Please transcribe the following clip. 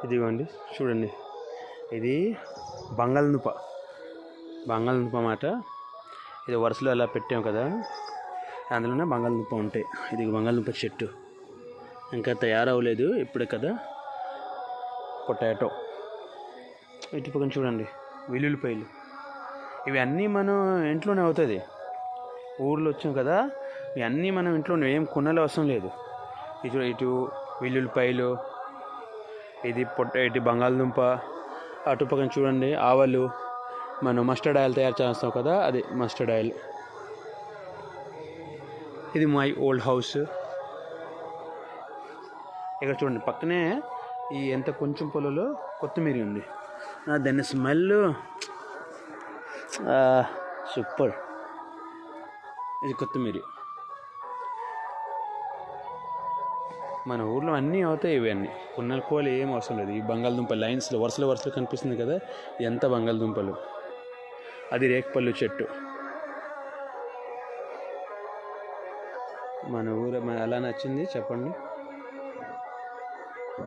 ఇదిగోండి చూడండి, ఇది బంగాళదుంప మాట. ఇది వరుసలో అలా పెట్టాం కదా, అందులోనే బంగాళదుంప ఉంటాయి. ఇది బంగాళదుంప చెట్టు ఇంకా తయారవ్వలేదు ఇప్పుడే కదా. పొటాటో ఇటు పక్కన చూడండి, వెల్లుల్లిపాయలు. ఇవన్నీ మనం ఇంట్లోనే అవుతుంది. ఊర్లో వచ్చాం కదా, ఇవన్నీ మనం ఇంట్లోనే, ఏం కొనాలి అవసరం లేదు. ఇటు వెల్లుల్లిపాయలు, ఇది బంగాళదుంప. అటు పక్కన చూడండి ఆవాలు. మనం మస్టర్డ్ ఆయిల్ తయారు చేస్తాం కదా, అది మస్టర్డ్ ఆయిల్. ఇది మై ఓల్డ్ హౌస్. ఇక్కడ చూడండి పక్కనే ఈ ఎంత కొంచెం పొలంలో కొత్తిమీర ఉంది. దాని స్మెల్ సూపర్. ఇది కొత్తిమీర. మన ఊర్లో అన్నీ అవుతాయి. ఇవన్నీ కొనుక్కోవాలి, ఏం అవసరం లేదు. ఈ బంగాళదుంప లైన్స్లో వరుసలో కనిపిస్తుంది కదా, ఎంత బంగాళదుంపలు. అది రేగిపళ్ళు చెట్టు. మన ఊరు ఎలా నచ్చింది చెప్పండి.